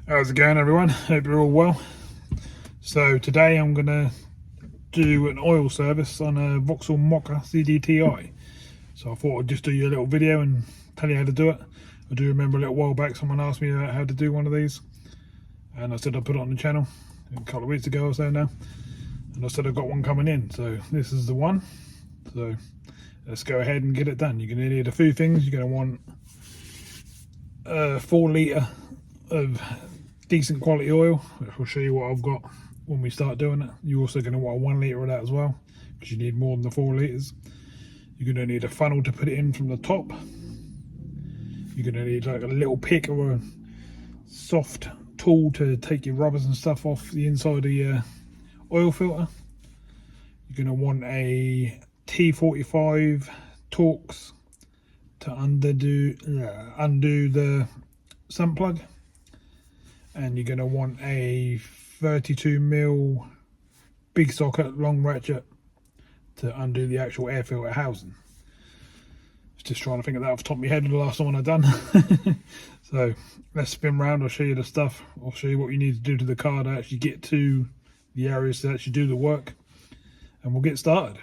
How's it going, everyone? Hope you're all well. So today I'm going to do an oil service on a Vauxhall Mokka CDTi. So I thought I'd just do you a little video and tell you how to do it. I do remember a little while back someone asked me how to do one of these, and I said I'd put it on the channel a couple of weeks ago or so now, and I said I've got one coming in, so this is the one. So let's go ahead and get it done. You're going to need a few things. You're going to want a 4 litre of decent quality oil, which will show you what I've got when we start doing it. You're also going to want a 1 litre of that as well, because you need more than the 4 litres. You're going to need a funnel to put it in from the top. You're going to need like a little pick or a soft tool to take your rubbers and stuff off the inside of the oil filter. You're going to want a T45 Torx to undo the sump plug, and you're going to want a 32mm big socket long ratchet to undo the actual air filter housing. Just trying to think of that off the top of my head, the last one I've done. So let's spin round. I'll show you the stuff. I'll show you what you need to do to the car to actually get to the areas to actually do the work, and we'll get started.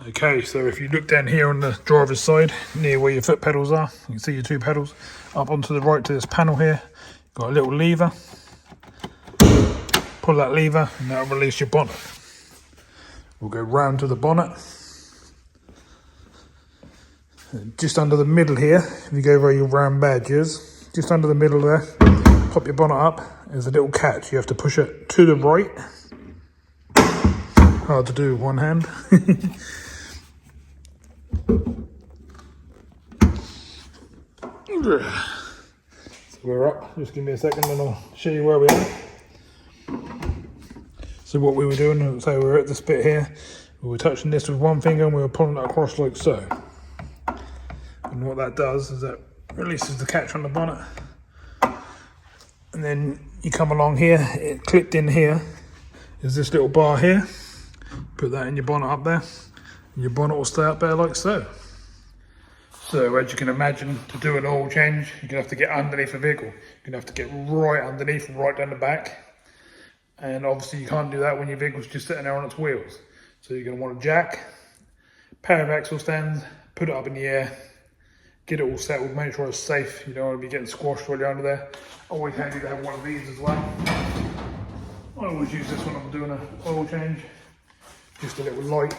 Okay, so if you look down here on the driver's side, near where your foot pedals are, you can see your 2 pedals. Up onto the right to this panel here, you've got a little lever. Pull that lever and that'll release your bonnet. We'll go round to the bonnet. Just under the middle here, if you go where your round badge is, just under the middle there, pop your bonnet up. There's a little catch, you have to push it to the right. Hard to do with one hand. So we're up, just give me a second and I'll show you where we are. So what we were doing, so we were at this bit here, we were touching this with one finger and we were pulling it across like so. And what that does is that releases the catch on the bonnet. And then you come along here, it clipped in here, is this little bar here. Put that in your bonnet up there, and your bonnet will stay up there like so. So as you can imagine, to do an oil change, you're going to have to get underneath the vehicle. You're going to have to get right underneath, right down the back. And obviously you can't do that when your vehicle's just sitting there on its wheels. So you're going to want a jack, pair of axle stands, put it up in the air, get it all settled, make sure it's safe. You don't want to be getting squashed while you're under there. Always handy to have one of these as well. I always use this when I'm doing an oil change. Just a little light,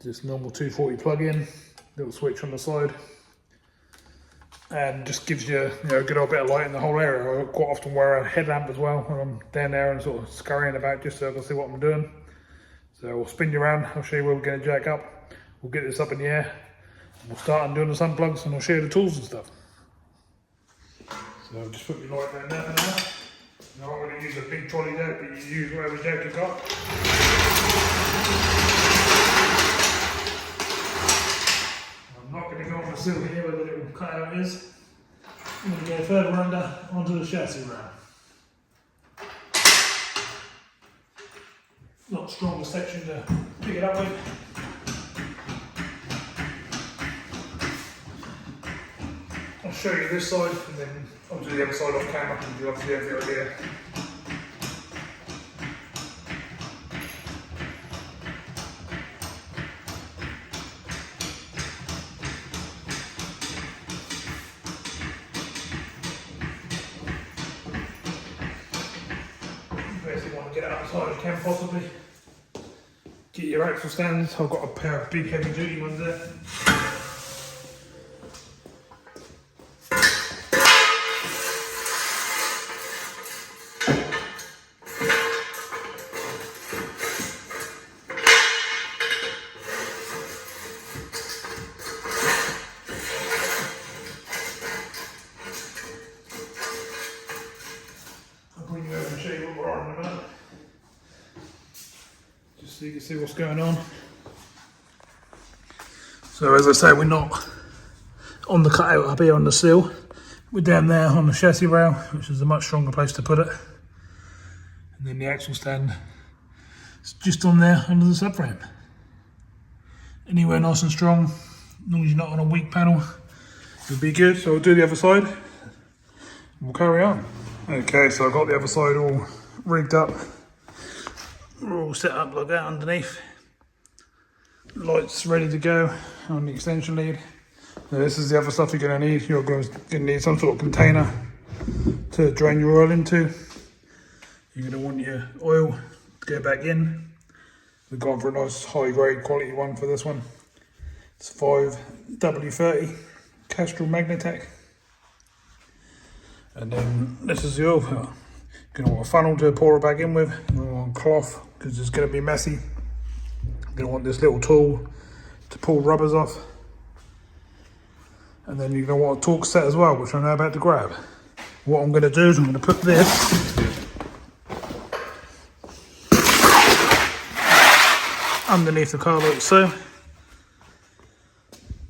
just normal 240 plug-in, little switch on the side, and just gives you, a good old bit of light in the whole area. I quite often wear a headlamp as well when I'm down there and sort of scurrying about just so I can see what I'm doing. So we'll spin you around, I'll show you where we're going to jack up, we'll get this up in the air, and we'll start undoing the sun plugs, and I'll show you the tools and stuff. So I'll just put my light down there for now. I'm not going to use a big trolley jack, but you use whatever jack you've got. I'm not going to go on the sill here where the little cutout is. I'm going to go further under onto the chassis round. Not the strongest section to pick it up with. I'll show you this side and then I'll do the other side off camera and you'll have to get the idea. You basically want to get it up as high as you can possibly. Get your axle stands. I've got a pair of big heavy duty ones there. so you can see what's going on. So as I say, we're not on the cutout up here on the sill. We're down there on the chassis rail, which is a much stronger place to put it. And then the axle stand is just on there under the subframe. Anywhere nice and strong, as long as you're not on a weak panel, it'll be good. So I'll do the other side. We'll carry on. Okay, so I've got the other side all rigged up. We're all set up like that underneath. Lights ready to go on the extension lead. Now this is the other stuff you're going to need. You're going to need some sort of container to drain your oil into. You're going to want your oil to go back in. We've gone for a nice high grade quality one for this one. It's 5W30 Castrol Magnatec. And then this is the oil filter. You're going to want a funnel to pour it back in with. You're going to want cloth because it's going to be messy. You're going to want this little tool to pull rubbers off. And then you're going to want a torque set as well, which I'm now about to grab. What I'm going to do is I'm going to put this underneath the car like so,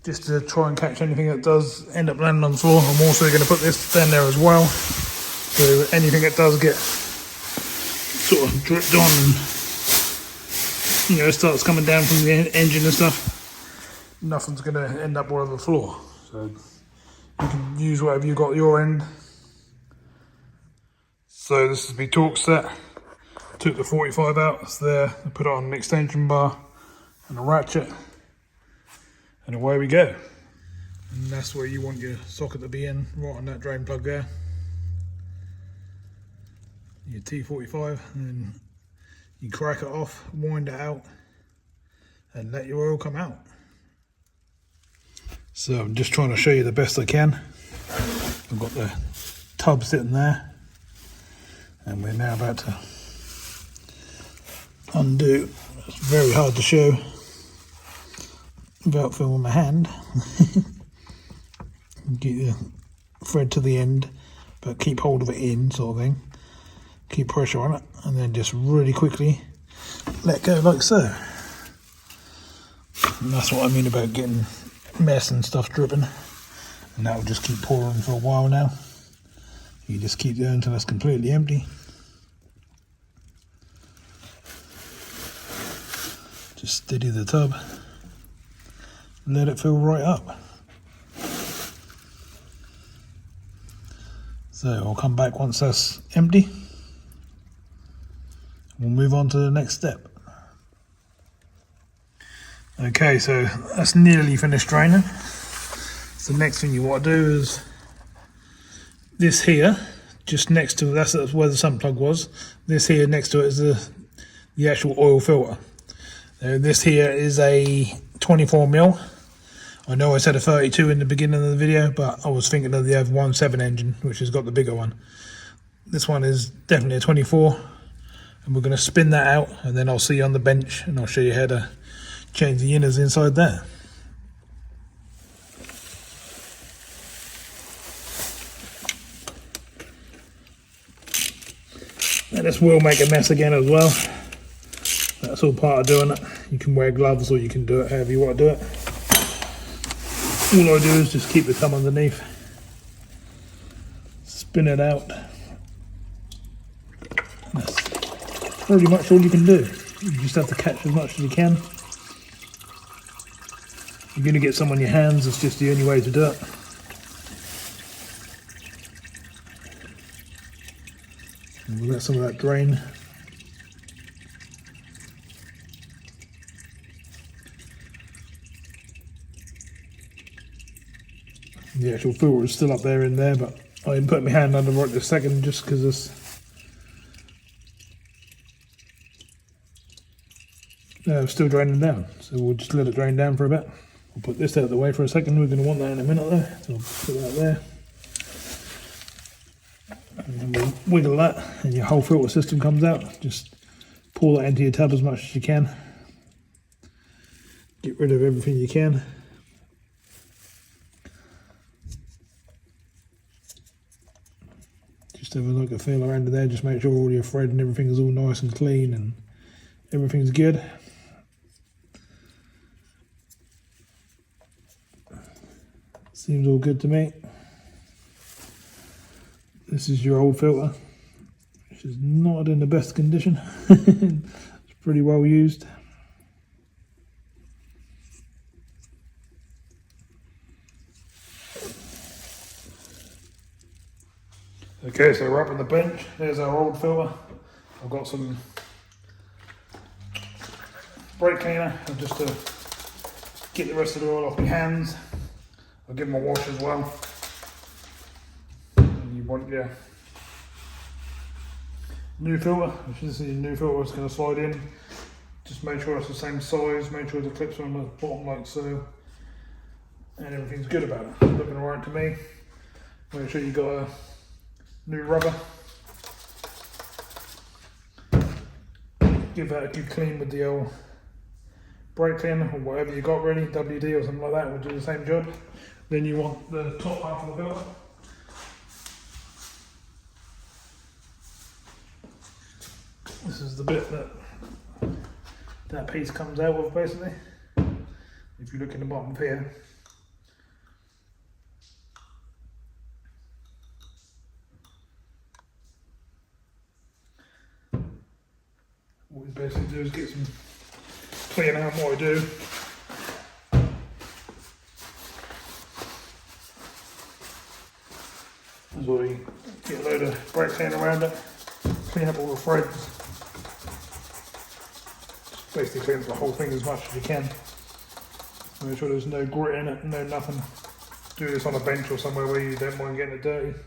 just to try and catch anything that does end up landing on the floor. I'm also going to put this down there as well, so anything that does get sort of dripped on and, you know, starts coming down from the engine and stuff, nothing's going to end up all over the floor. So you can use whatever you've got at your end. So this is the torque set. Took the 45 out, it's there, I put it on an extension bar and a ratchet, and away we go. And that's where you want your socket to be in, right on that drain plug there. Your T45, and then you crack it off, wind it out, and let your oil come out. So I'm just trying to show you the best I can. I've got the tub sitting there, and we're now about to undo. It's very hard to show without filming my hand. Get your thread to the end, but keep hold of it in, sort of thing. Keep pressure on it, and then just really quickly let go like so. And that's what I mean about getting mess and stuff dripping. And that will just keep pouring for a while now. You just keep going until it's completely empty. Just steady the tub, let it fill right up. So I'll come back once that's empty. We'll move on to the next step. Okay, so that's nearly finished draining. So the next thing you want to do is this here, just next to, that's where the sump plug was. This here next to it is the actual oil filter. This here is a 24mm. I know I said a 32 in the beginning of the video, but I was thinking of the 1.7 engine, which has got the bigger one. This one is definitely a 24, and we're going to spin that out, and then I'll see you on the bench, and I'll show you how to change the inners inside there. And this will make a mess again as well. That's all part of doing it. You can wear gloves or you can do it however you want to do it. All I do is just keep the thumb underneath, spin it out. That's pretty much all you can do. You just have to catch as much as you can. You're going to get some on your hands, it's just the only way to do it. And we'll let some of that drain. The actual filter is still up there in there, but I didn't put my hand under right this second just because it's still draining down. So we'll just let it drain down for a bit. We'll put this out of the way for a second. We're going to want that in a minute though. So I'll put that there. And then we'll wiggle that and your whole filter system comes out. Just pour that into your tub as much as you can. Get rid of everything you can. Just have a look at feel around there, just make sure all your thread and everything is all nice and clean and everything's good. Seems all good to me. This is your old filter, which is not in the best condition. It's pretty well used. Okay, so we're up on the bench. There's our old filter. I've got some brake cleaner just to get the rest of the oil off my hands. I'll give them a wash as well. And you want your new filter, which is the new filter it's going to slide in. Just make sure it's the same size, make sure the clips are on the bottom like so. And everything's good about it. Looking alright to me. Make sure you got a new rubber. Give that a good clean with the old brake cleaner or whatever you got ready, WD or something like that will do the same job. Then you want the top half of the filter. This is the bit that piece comes out with basically. If you look in the bottom here. What we basically do is get some clean out what I do. As well, you get a load of brake cleaner around it, clean up all the threads. Just basically clean up the whole thing as much as you can. Make sure there's no grit in it, no nothing. Do this on a bench or somewhere where you don't mind getting it dirty.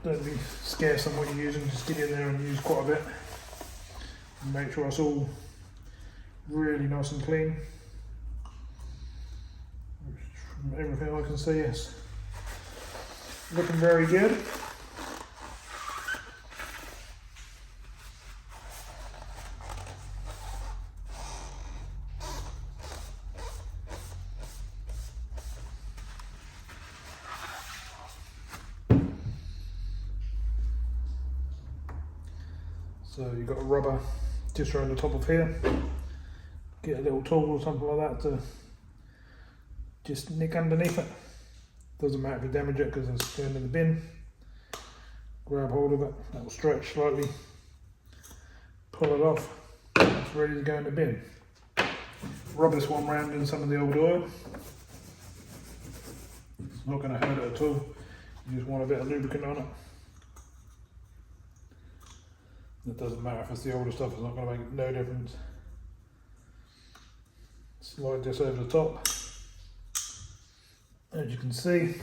Don't be scarce on what you're using, just get in there and use quite a bit. And make sure it's all really nice and clean. From everything I can see, it's looking very good. So you've got a rubber just around the top of here. Get a little tool or something like that to just nick underneath it. Doesn't matter if you damage it because it's going in the bin. Grab hold of it, that will stretch slightly. Pull it off, it's ready to go in the bin. Rub this one round in some of the old oil. It's not going to hurt it at all. You just want a bit of lubricant on it. It doesn't matter if it's the older stuff, it's not going to make no difference. Slide this over the top. As you can see,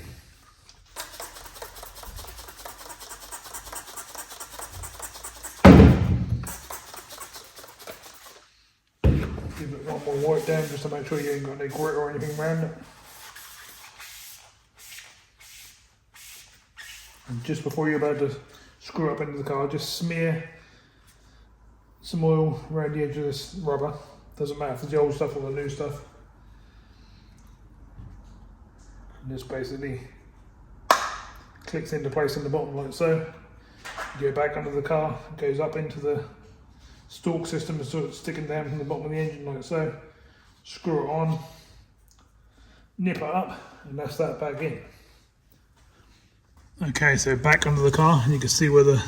give it one more wipe down just to make sure you ain't got any grit or anything around it. And just before you're about to screw up into the car, just smear some oil around the edge of this rubber. Doesn't matter if it's the old stuff or the new stuff. And this basically clicks into place in the bottom like so. You go back under the car, it goes up into the stalk system, and sort of sticking down from the bottom of the engine like so. Screw it on, nip it up, and that's that back in. Okay, so back under the car, and you can see where the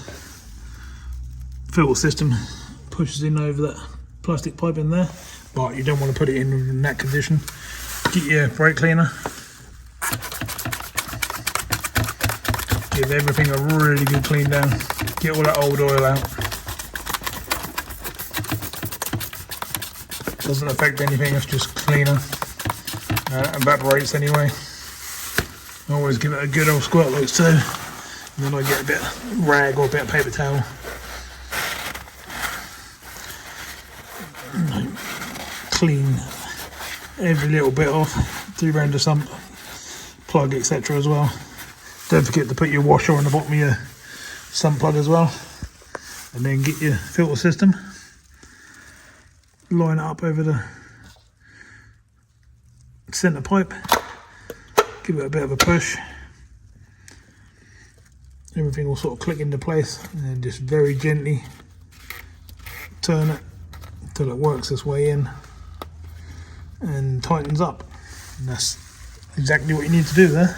filter system pushes in over that plastic pipe in there, but you don't want to put it in that condition. Get your brake cleaner, give everything a really good clean down, get all that old oil out. Doesn't affect anything, it's just cleaner, evaporates anyway. Always give it a good old squirt like so, and then I get a bit of rag or a bit of paper towel. Clean every little bit off, do round the sump, plug, etc. as well. Don't forget to put your washer on the bottom of your sump plug as well. And then get your filter system, line it up over the centre pipe, give it a bit of a push. Everything will sort of click into place, and then just very gently turn it until it works its way in. and tightens up. And that's exactly what you need to do there.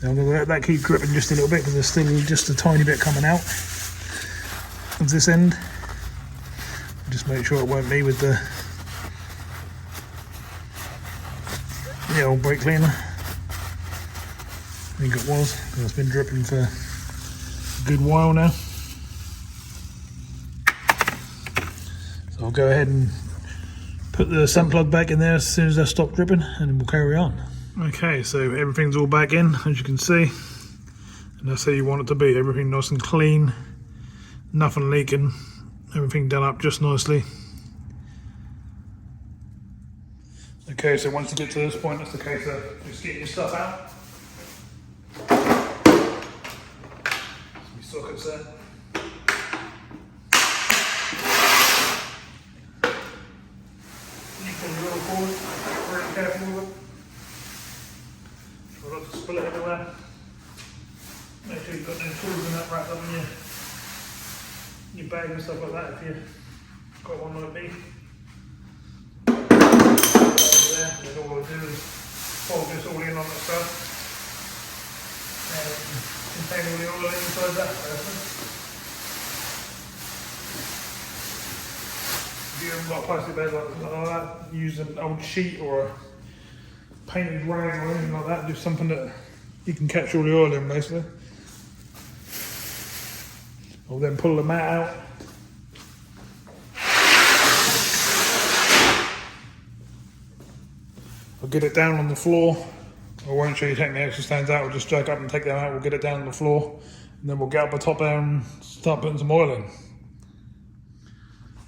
Now I'm going to let that keep dripping just a little bit because there's still just a tiny bit coming out of this end. Just make sure it won't be with the old brake cleaner. I think it was, because it's been dripping for a good while now. So I'll go ahead and put the sump plug back in there as soon as I stop dripping, and then we'll carry on. Okay, so everything's all back in, as you can see, and that's how you want it to be. Everything nice and clean, nothing leaking, everything done up just nicely. Okay, so once you get to this point, it's the case of just getting your stuff out. Some sockets there. You can roll forward, very careful with it. Try not to spill it everywhere. Make sure you've got no tools in that wrapped up in your bag and stuff like that if you've got one like me. There, and all I do is fold this all in on the stuff and contain all the oil inside that person. If you haven't got a plastic bag like that, use an old sheet or a painted rag or anything like that, just something that you can catch all the oil in basically. I'll then pull the mat out. I'll get it down on the floor. I won't show you taking the extra stands out, we'll just drag up and take them out, we'll get it down on the floor, and then we'll get up the top there and start putting some oil in.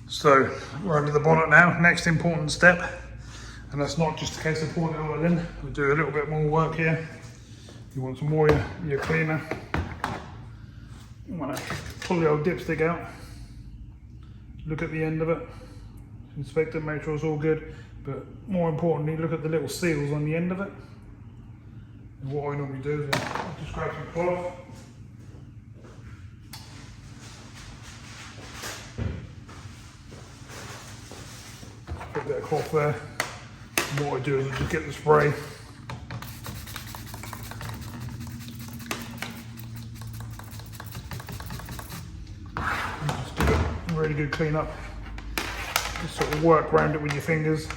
So, we're under the bonnet now, next important step, and that's not just a case of pouring the oil in, we'll do a little bit more work here. You want some more of your cleaner. You want to pull the old dipstick out, look at the end of it, inspect it, make sure it's all good. But more importantly, look at the little seals on the end of it. And what I normally do is just grab some cloth. Put a bit of cloth there. And what I do is I just get the spray. And just give it a really good clean up. Just sort of work around it with your fingers.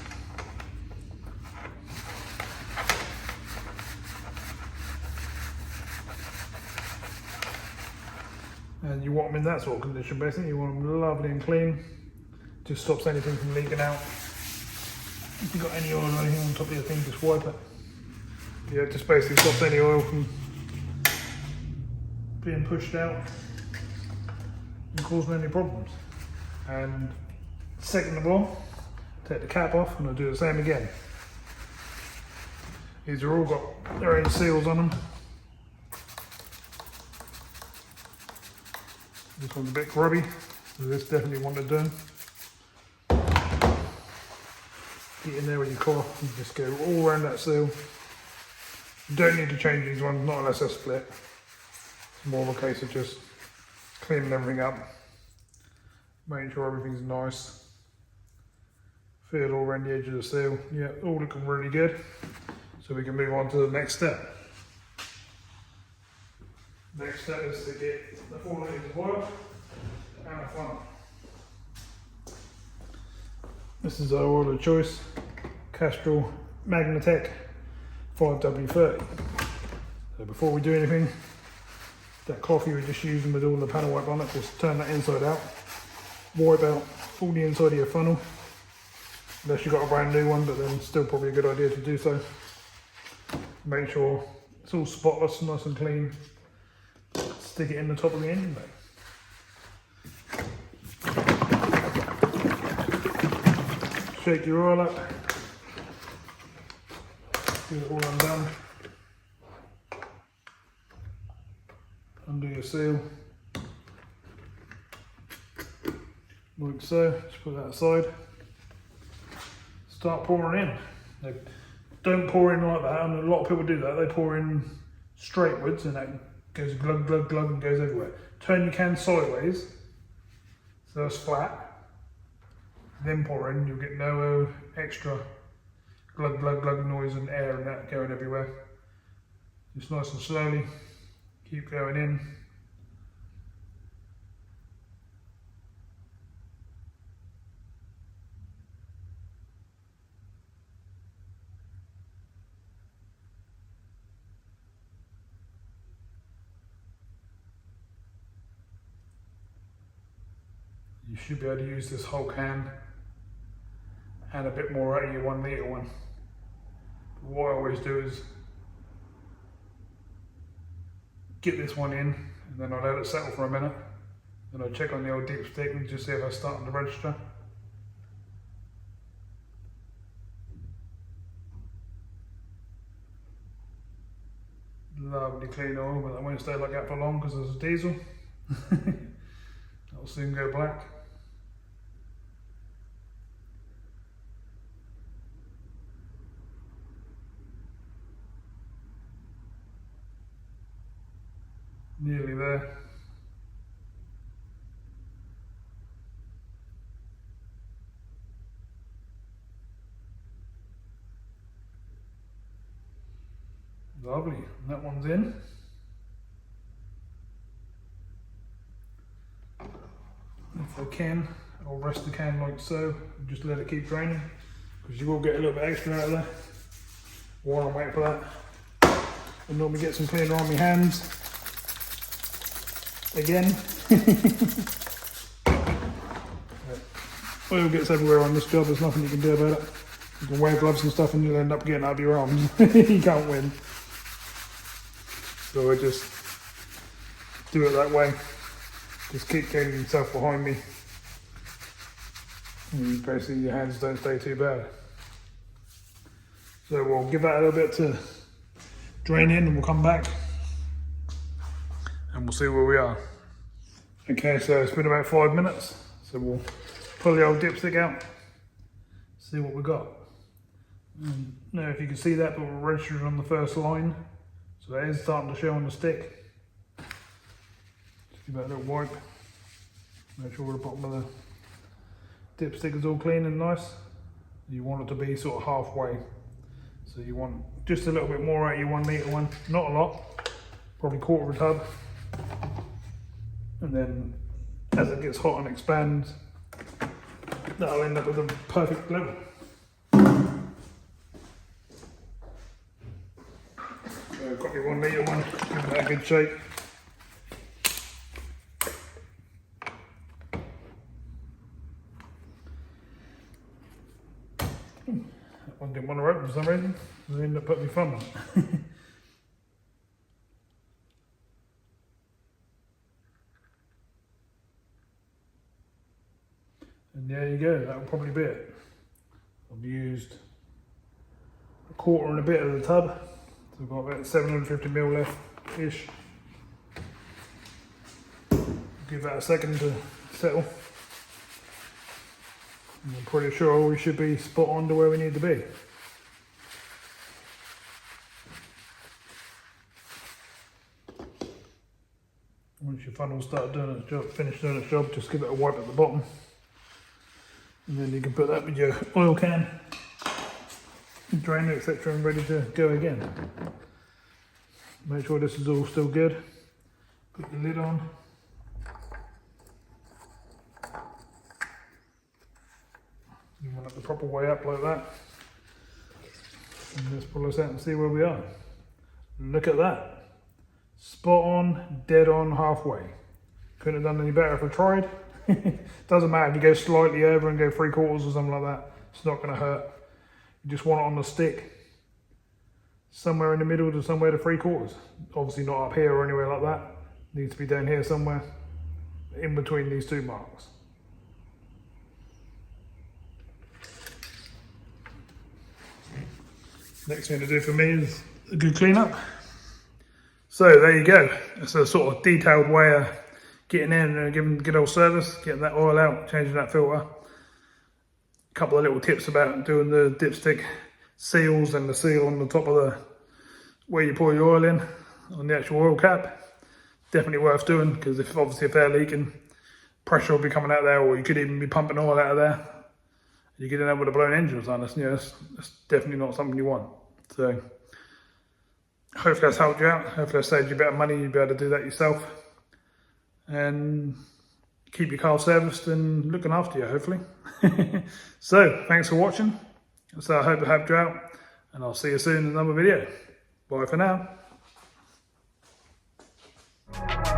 And you want them in that sort of condition basically, you want them lovely and clean. Just stops anything from leaking out. If you've got any oil or anything on top of your thing, just wipe it. Yeah, it just basically stops any oil from being pushed out and causing any problems. And second of all, take the cap off and I'll do the same again. These are all got their own seals on them. This one's a bit grubby, so this definitely wanted doing. Get in there with your cloth and just go all around that seal. You don't need to change these ones, not unless they're split. It's more of a case of just cleaning everything up, making sure everything's nice. Feel all around the edge of the seal. Yeah, all looking really good. So we can move on to the next step. Next step is to get the 4 litres of oil and a funnel. This is our oil of choice, Castrol Magnatec 5W30. So before we do anything, that cloth you were just using with all the panel wipe on it, just turn that inside out. Wipe out all the inside of your funnel, unless you've got a brand new one, but then still probably a good idea to do so. Make sure it's all spotless, nice and clean. Stick it in the top of the engine bay. Shake your oil up. Get it all undone. Undo your seal. Like so. Just put that aside. Start pouring in. Now, don't pour in like that, and a lot of people do that. They pour in straightwards and that goes glug, glug, glug and goes everywhere. Turn your can sideways, so it's flat. Then pour in, you'll get no extra glug glug glug noise and air and that going everywhere. Just nice and slowly, keep going in. You should be able to use this whole can and a bit more out of your 1 litre one. But what I always do is get this one in and then I let it settle for a minute. Then I check on the old dipstick and just see if I start to register. Lovely clean oil, but that won't stay like that for long because there's a diesel. That'll soon go black. Nearly there. Lovely, that one's in. If I can, I'll rest the can like so, and just let it keep draining, because you will get a little bit extra out of there. While I'm waiting for that, I'll normally get some cleaner on my hands. Again. Oil gets everywhere on this job, there's nothing you can do about it. You can wear gloves and stuff and you'll end up getting out of your arms. You can't win. So I just do it that way. Just keep cleaning yourself behind me. And basically your hands don't stay too bad. So we'll give that a little bit to drain in and we'll come back. And we'll see where we are. Okay, so it's been about 5 minutes. So we'll pull the old dipstick out, see what we got. Now if you can see that, but we're registered on the first line. So that is starting to show on the stick. Just give that a little wipe. Make sure the bottom of the dipstick is all clean and nice. You want it to be sort of halfway. So you want just a little bit more out of your 1 litre one, not a lot, probably quarter of a tub. And then as it gets hot and expands, that'll end up with a perfect level. So I've got my 1 litre one, give that a good shake. That one didn't want to open for some reason, so I ended up putting my thumb on it. And there you go, that'll probably be it. I've used a quarter and a bit of the tub, so I've got about 750ml left-ish. Give that a second to settle. And I'm pretty sure we should be spot on to where we need to be. Once your funnel starts doing its job, finished doing its job, just give it a wipe at the bottom. And then you can put that with your oil can, drainer, etc. and ready to go again. Make sure this is all still good. Put the lid on. You want it the proper way up like that. And let's pull this out and see where we are. Look at that. Spot on, dead on, halfway. Couldn't have done any better if I tried. Doesn't matter if you go slightly over and go 3/4 or something like that. It's not going to hurt. You just want it on the stick. Somewhere in the middle to somewhere to 3/4. Obviously not up here or anywhere like that. Needs to be down here somewhere. In between these two marks. Next thing to do for me is a good clean up. So there you go. It's a sort of detailed way of getting in and giving a good old service, getting that oil out, changing that filter. A couple of little tips about doing the dipstick seals and the seal on the top of the where you pour your oil in on the actual oil cap. Definitely worth doing, because if they're leaking, pressure will be coming out there, or you could even be pumping oil out of there. you get in there with a blown engine or something. That's definitely not something you want. So hopefully that's helped you out. Hopefully that's saved you a bit of money. You'll be able to do that yourself and keep your car serviced and looking after you, hopefully. So thanks for watching. So I hope it helped you out, and I'll see you soon in another video. Bye for now.